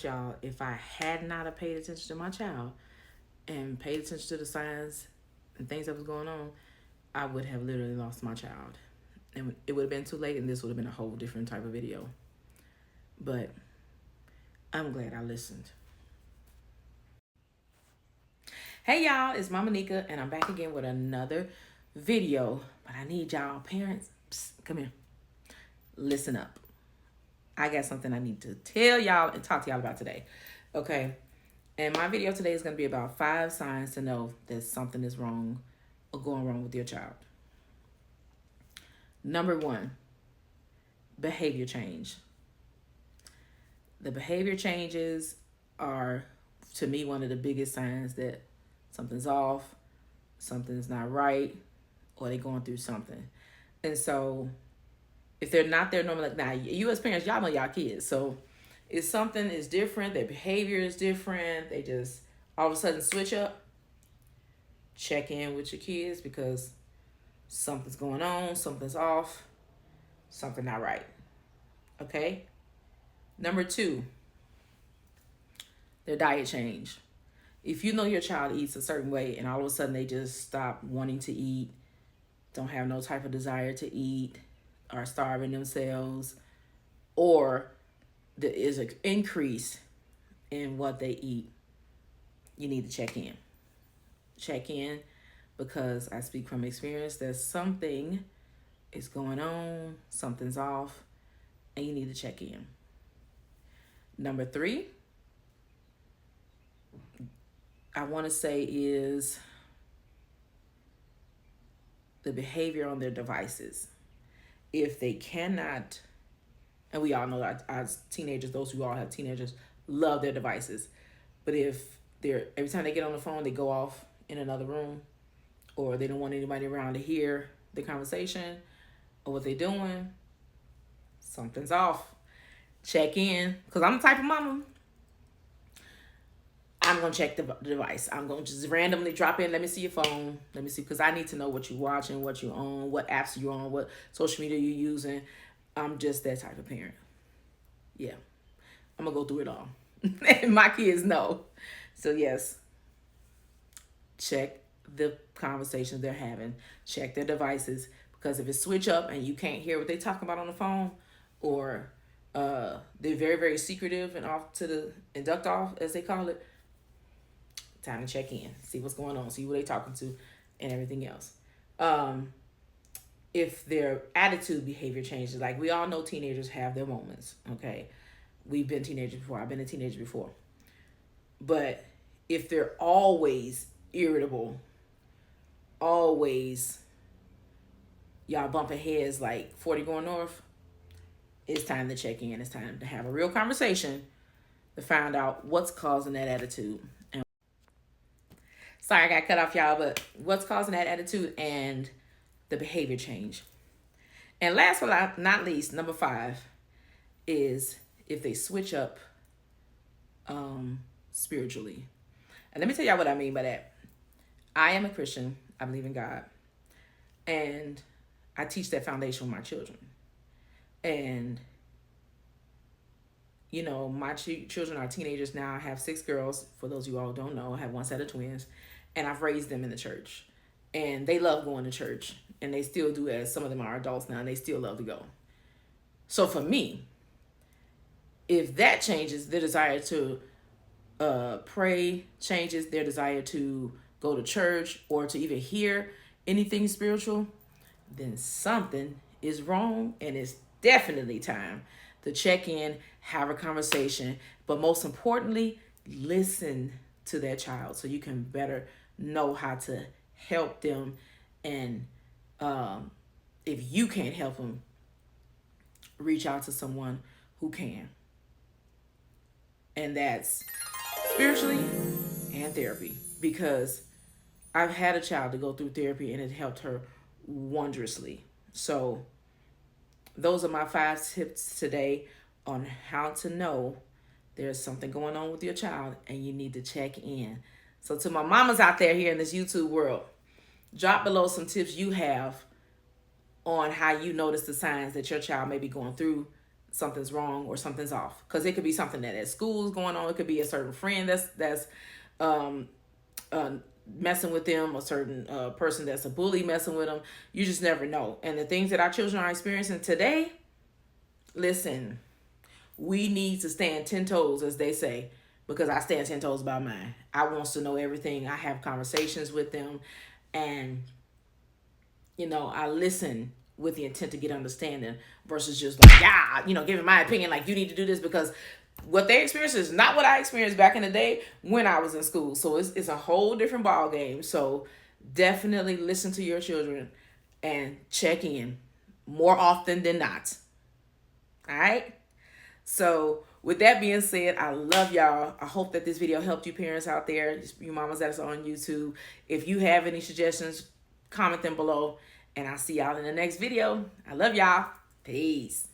promise y'all, if I had not have paid attention to my child and paid attention to the signs and things that was going on, I would have literally lost my child. And it would have been too late, and this would have been a whole different type of video. But I'm glad I listened. Hey y'all, it's Mama Nika, and I'm back again with another video. But I need y'all, parents, come here. Listen up. I got something I need to tell y'all and talk to y'all about today. Okay? And my video today is going to be about 5 signs to know that something is wrong or going wrong with your child. Number 1, behavior change. The behavior changes are, to me, one of the biggest signs that something's off, something's not right, or they're going through something. And so if they're not there normally, like now, you as parents, y'all know y'all kids. So if something is different, their behavior is different, they just all of a sudden switch up, check in with your kids because something's going on, something's off, something not right. Okay? Number 2, their diet change. If you know your child eats a certain way and all of a sudden they just stop wanting to eat, don't have no type of desire to eat, are starving themselves, or there is an increase in what they eat, you need to check in. Check in because I speak from experience that something is going on, something's off, and you need to check in. Number 3, I want to say is the behavior on their devices. If they cannot, and we all know that as teenagers, those who all have teenagers, love their devices. But if they're, every time they get on the phone, they go off in another room, or they don't want anybody around to hear the conversation or what they're doing, something's off. Check in, because I'm the type of mama, I'm going to check the device. I'm going to just randomly drop in. Let me see your phone. Let me see, because I need to know what you're watching, what you're on, what apps you're on, what social media you're using. I'm just that type of parent. Yeah. I'm going to go through it all. And my kids know. So, yes. Check the conversations they're having. Check their devices. Because if it switch up and you can't hear what they talking about on the phone, or they're very, very secretive and off to the induct off, as they call it, time to check in, see what's going on, see who they talking to, and everything else. If their attitude behavior changes, like we all know teenagers have their moments, okay? We've been teenagers before. I've been a teenager before. But if they're always irritable, always y'all bumping heads like 40 going north, it's time to check in. It's time to have a real conversation to find out what's causing that attitude. Sorry, I got cut off, y'all, but what's causing that attitude and the behavior change. And last but not least, number 5 is if they switch up spiritually. And let me tell y'all what I mean by that. I am a Christian. I believe in God. And I teach that foundation with my children. And, you know, my children are teenagers now. I have 6 girls. For those of you all who don't know, I have 1 set of twins. And I've raised them in the church. And they love going to church. And they still do, as some of them are adults now, and they still love to go. So for me, if that changes, their desire to pray changes, their desire to go to church or to even hear anything spiritual, then something is wrong, and it's definitely time to check in, have a conversation, but most importantly, listen to their child so you can better know how to help them. And if you can't help them, reach out to someone who can. And that's spiritually and therapy, because I've had a child to go through therapy and it helped her wondrously. So those are my 5 tips today on how to know there's something going on with your child and you need to check in. So to my mamas out there here in this YouTube world, drop below some tips you have on how you notice the signs that your child may be going through something's wrong or something's off. Because it could be something that at school is going on. It could be a certain friend that's um, messing with them, a certain person that's a bully messing with them. You just never know. And the things that our children are experiencing today, listen, we need to stand 10 toes, as they say, because I stand 10 toes by mine. I wants to know everything. I have conversations with them, and I listen with the intent to get understanding versus just like, yeah, giving my opinion like you need to do this, because what they experience is not what I experienced back in the day when I was in school. So it's a whole different ball game. So definitely listen to your children and check in more often than not. All right. So with that being said, I love y'all. I hope that this video helped you parents out there, you mamas that's on YouTube. If you have any suggestions, comment them below, and I'll see y'all in the next video. I love y'all. Peace.